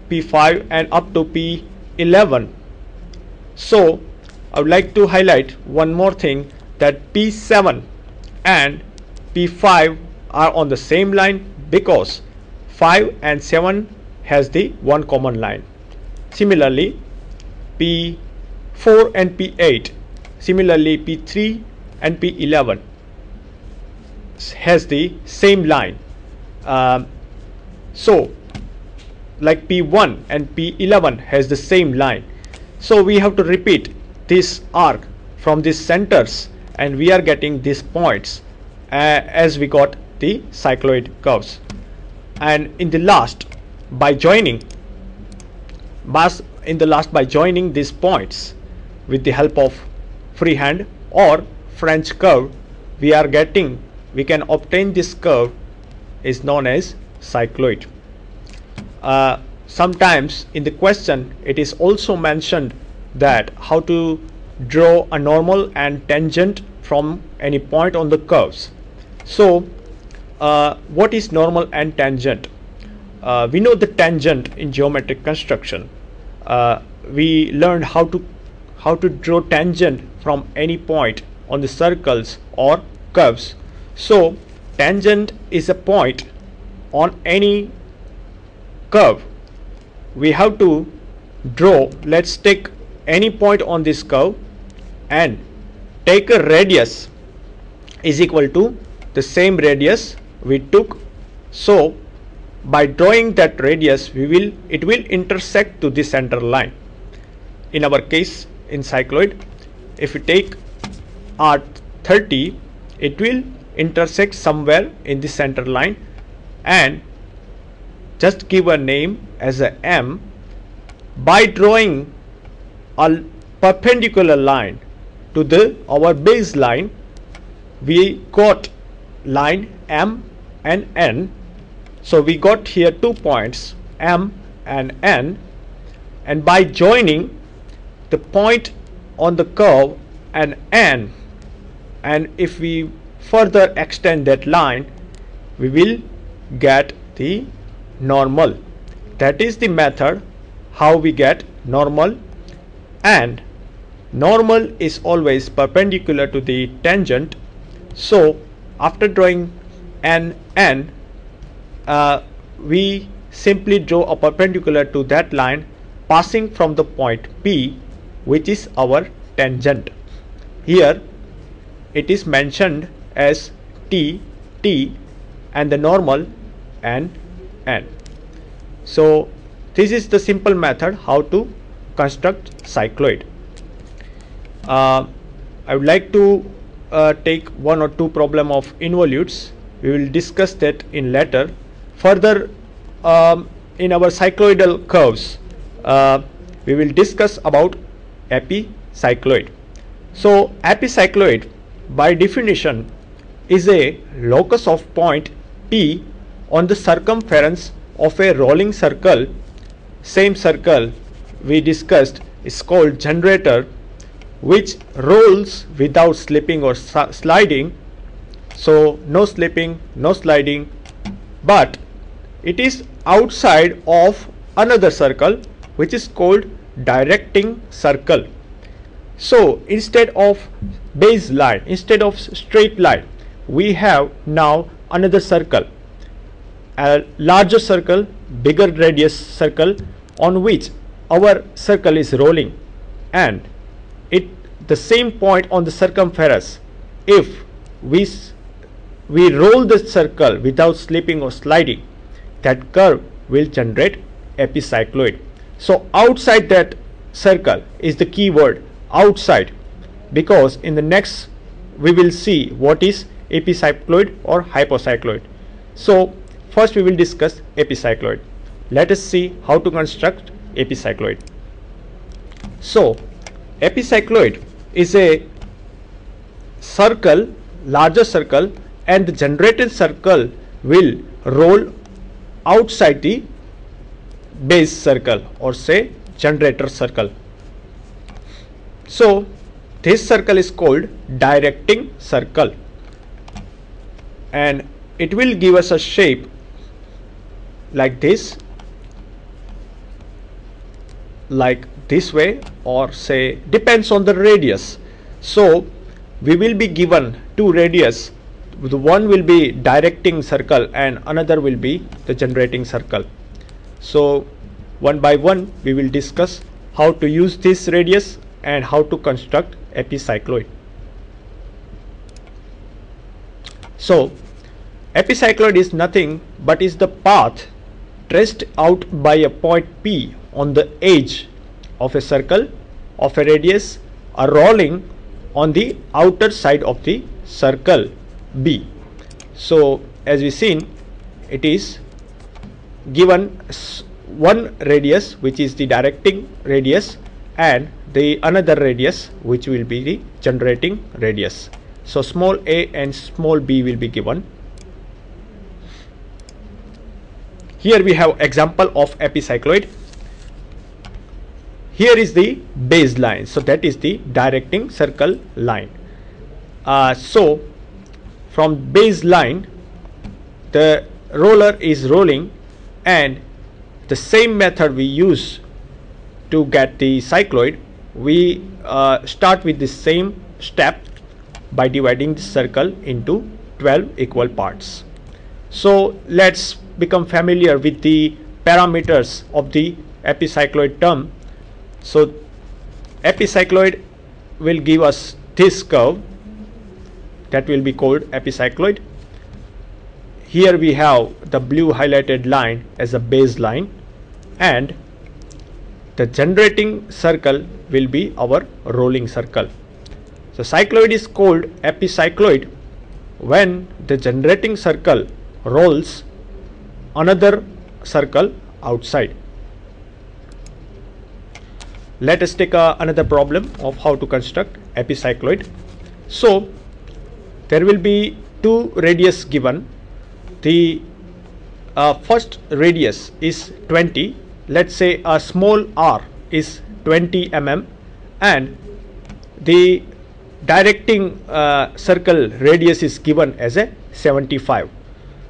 P5 and up to P11. So I would like to highlight one more thing, that P7 and P5 are on the same line because 5 and 7 has the one common line. Similarly, P4 and P8, similarly P3 and P11 has the same line. So like P1 and P11 has the same line. So we have to repeat this arc from these centers and we are getting these points as we got the cycloid curves. And in the last, by joining these points with the help of freehand or French curve, we can obtain this curve is known as cycloid. Sometimes in the question it is also mentioned that how to draw a normal and tangent from any point on the curves. So what is normal and tangent? We know the tangent in geometric construction. We learned how to draw tangent from any point on the circles or curves. So tangent is a point on any curve. We have to draw, let's take any point on this curve and take a radius is equal to the same radius we took. So by drawing that radius it will intersect to the center line. In our case in cycloid, if we take R30, it will intersect somewhere in the center line, and just give a name as a M. By drawing a perpendicular line to our base line, we got line M and N. So we got here 2 points M and N, and by joining the point on the curve and N, and if we further extend that line, we will get the normal. That is the method how we get normal, and normal is always perpendicular to the tangent. So after drawing N, we simply draw a perpendicular to that line passing from the point P, which is our tangent. Here it is mentioned as T, and the normal and N. So this is the simple method how to construct cycloid. I would like to take 1 or 2 problem of involutes. We will discuss that in later. Further, in our cycloidal curves, we will discuss about epicycloid. So epicycloid by definition is a locus of point P on the circumference of a rolling circle. Same circle we discussed is called generator, which rolls without slipping or sliding. So no slipping, no sliding, but it is outside of another circle which is called directing circle. So instead of base line, instead of straight line, we have now another circle, a larger circle, bigger radius circle, on which our circle is rolling, and the same point on the circumference, if we roll the circle without slipping or sliding, that curve will generate epicycloid. So outside that circle is the key word, outside, because in the next we will see what is epicycloid or hypocycloid. So first we will discuss epicycloid. Let us see how to construct epicycloid. So epicycloid is a circle, larger circle, and the generated circle will roll outside the base circle, or say generator circle. So this circle is called directing circle, and it will give us a shape like this. like this way, or say depends on the radius. So we will be given two radius. The one will be directing circle and another will be the generating circle. So one by one we will discuss how to use this radius and how to construct epicycloid. So epicycloid is nothing but is the path traced out by a point P on the edge of a circle of a radius or rolling on the outer side of the circle B. So as we seen, it is given one radius which is the directing radius and the another radius which will be the generating radius. So small a and small b will be given. Here we have example of epicycloid. Here is the baseline, so that is the directing circle line. So from baseline the roller is rolling, and the same method we use to get the cycloid. We start with the same step by dividing the circle into 12 equal parts. So let's become familiar with the parameters of the epicycloid term. So epicycloid will give us this curve that will be called epicycloid. Here we have the blue highlighted line as a baseline, and the generating circle will be our rolling circle. So cycloid is called epicycloid when the generating circle rolls another circle outside. Let us take another problem of how to construct epicycloid. So there will be two radius given. The first radius is 20. Let's say a small r is 20 mm and the directing circle radius is given as a 75.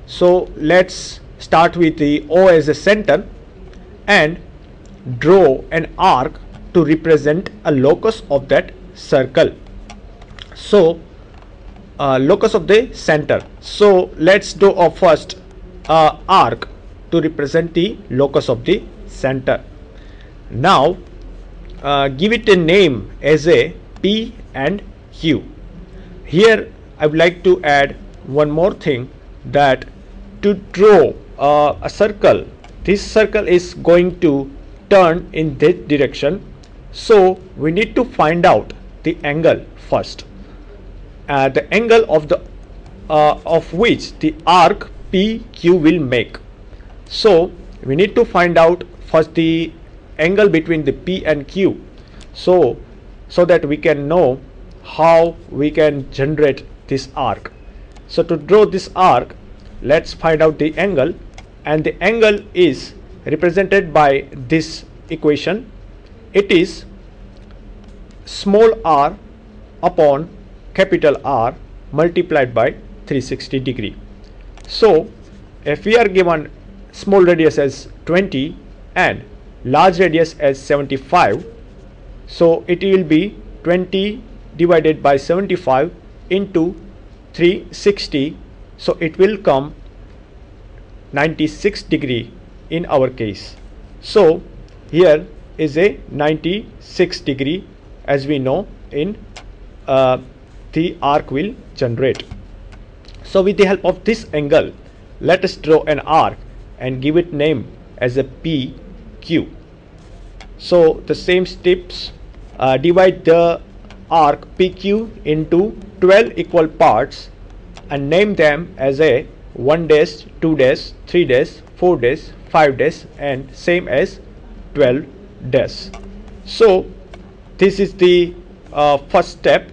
So let's start with the O as a center and draw an arc to represent a locus of that circle. So locus of the center. So let's do a first arc to represent the locus of the center. Now give it a name as a P and Q. Here I would like to add one more thing, that to draw a circle, this circle is going to turn in this direction. So we need to find out the angle first, the angle of which the arc PQ will make. So we need to find out first the angle between the P and Q, so that we can know how we can generate this arc. So to draw this arc, let's find out the angle, and the angle is represented by this equation. It is small r upon capital R multiplied by 360 degree. So if we are given small radius as 20 and large radius as 75, so it will be 20 divided by 75 into 360, so it will come 96 degree in our case. So here is a 96 degree, as we know in the arc will generate. So with the help of this angle, let us draw an arc and give it name as a PQ. So the same steps, divide the arc PQ into 12 equal parts and name them as a 1 dash, 2 dash, 3 dash, 4 dash, 5 dash, and same as 12 dash. So this is the first step,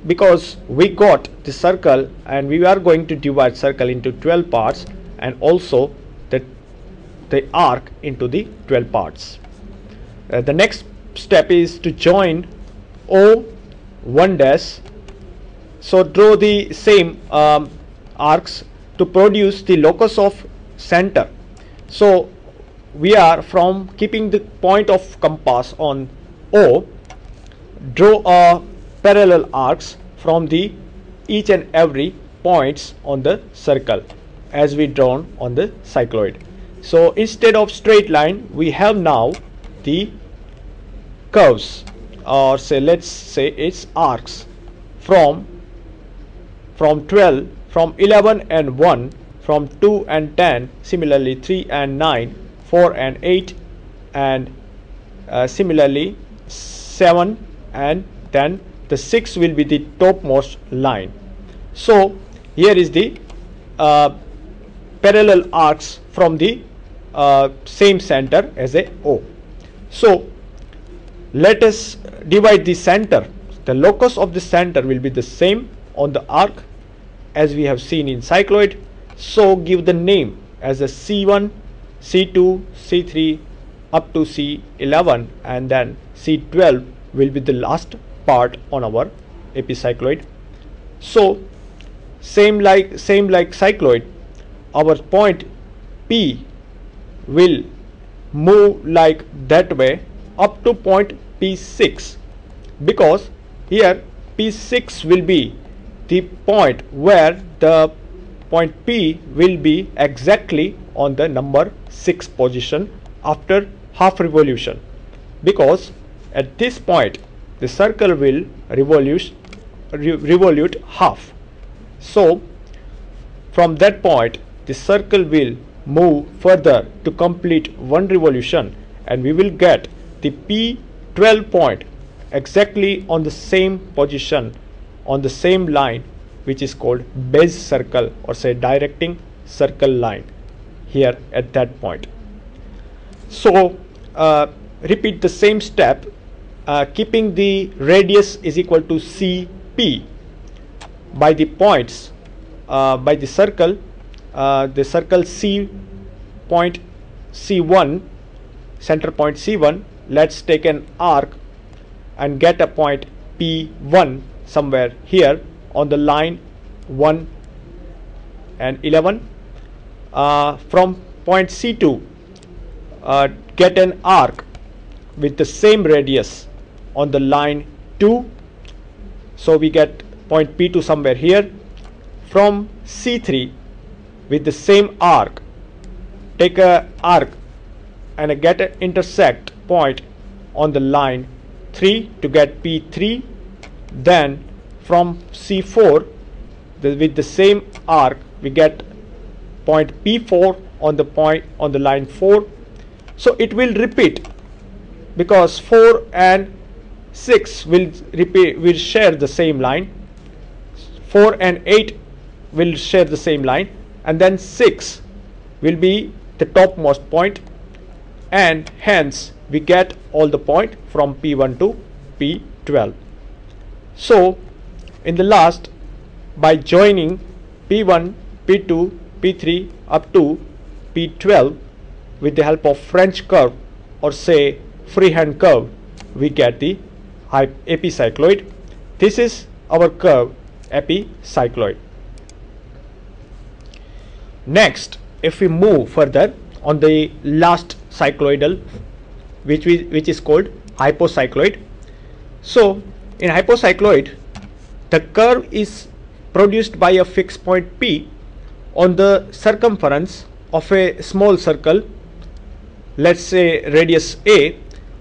because we got the circle and we are going to divide circle into 12 parts and also the arc into the 12 parts. The next step is to join O1 dash. So draw the same arcs to produce the locus of center. So we are from keeping the point of compass on O, draw a parallel arcs from the each and every points on the circle as we drawn on the cycloid. So instead of straight line, we have now the curves, or say let's say it's arcs from 12, from 11 and 1, from 2 and 10, similarly 3 and 9, 4 and 8, and similarly 7, and then the 6 will be the topmost line. So here is the parallel arcs from the same center as a O. So let us divide the center. The locus of the center will be the same on the arc as we have seen in cycloid. So give the name as a C1, C2, C3 up to C11, and then C12 will be the last part on our epicycloid. So same like cycloid, our point P will move like that way up to point P6, because here P6 will be the point where the point P will be exactly on the number 6 position after half revolution, because at this point the circle will revolute half. So from that point the circle will move further to complete one revolution, and we will get the P12 point exactly on the same position on the same line, which is called base circle, or say directing circle line here at that point. So repeat the same step, keeping the radius is equal to CP by the points by the circle C point C1, center point C1. Let's take an arc and get a point P1 somewhere here on the line 1 and 11. From point C2, get an arc with the same radius on the line 2, so we get point P2 somewhere here. From C3, with the same arc, take a arc and get an intersect point on the line 3 to get P3. Then from C4, with the same arc, we get point P4 on the line 4. So it will repeat, because 4 and 6 will share the same line, 4 and 8 will share the same line, and then 6 will be the topmost point, and hence we get all the point from P1 to P12. So in the last, by joining P1, P2, P3 up to P12 with the help of French curve, or say freehand curve, we get the epicycloid. This is our curve epicycloid. Next, if we move further on the last cycloidal, which is called hypocycloid. So in hypocycloid, the curve is produced by a fixed point P on the circumference of a small circle, let's say radius A,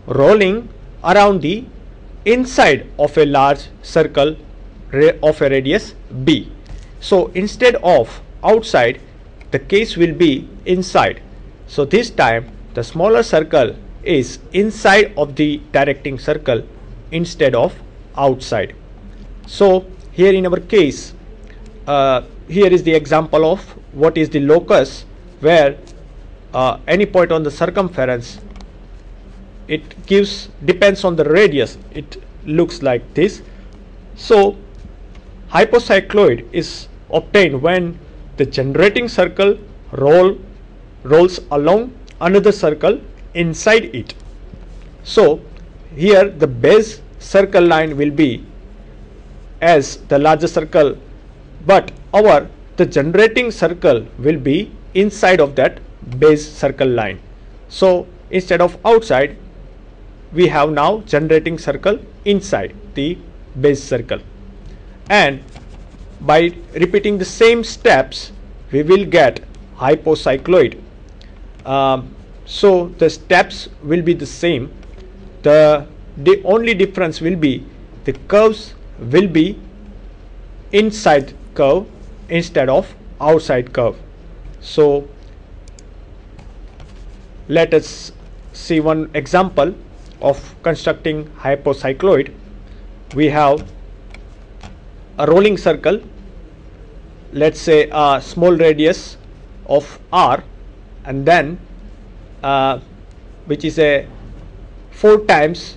rolling around the inside of a large circle of a radius B. So instead of outside, the case will be inside. So this time the smaller circle is inside of the directing circle instead of outside. So here in our case, here is the example of what is the locus, where any point on the circumference, it depends on the radius, it looks like this. So hypocycloid is obtained when the generating circle rolls along another circle inside it. So here the base circle line will be as the larger circle, but the generating circle will be inside of that base circle line. So instead of outside, we have now generating circle inside the base circle, and by repeating the same steps we will get hypocycloid. So the steps will be the same. The only difference will be the curves will be inside curve instead of outside curve. So let us see one example of constructing hypocycloid. We have a rolling circle, let's say a small radius of r, and then which is a 4 times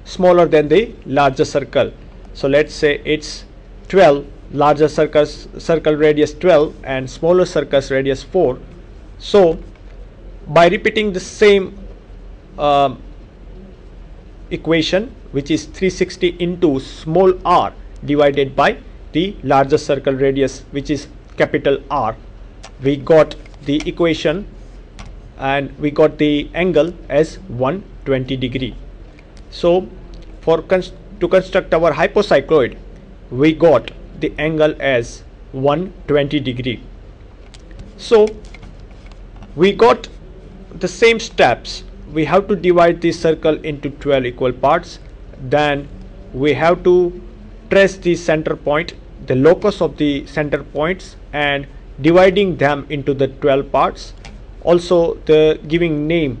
smaller than the larger circle. So let's say it's 12, larger circle radius 12 and smaller circles radius 4. So by repeating the same equation, which is 360 into small r divided by the larger circle radius, which is capital R, we got the equation and we got the angle as 120 degree. So for to construct our hypocycloid, we got the angle as 120 degree. So we got the same steps. We have to divide this circle into 12 equal parts. Then we have to trace the center point, the locus of the center points, and dividing them into the 12 parts. Also the giving name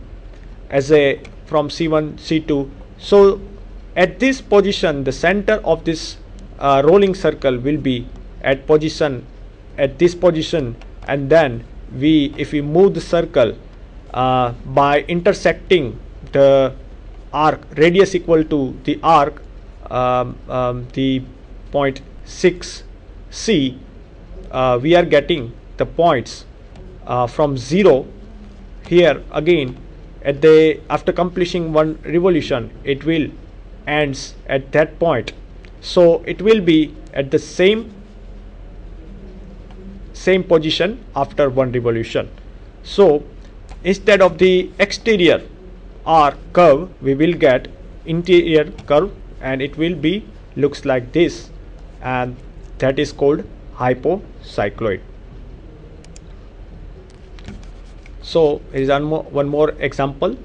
as a from C1, C2. So at this position, the center of this rolling circle will be at this position, and then if we move the circle by intersecting the arc, radius equal to the arc, the point 6C, we are getting the points from 0 here. Again, after completing one revolution, it will ends at that point. So it will be at the same position after one revolution. So instead of the exterior arc curve, we will get interior curve, and it will be looks like this, and that is called hypocycloid. So here is one more example.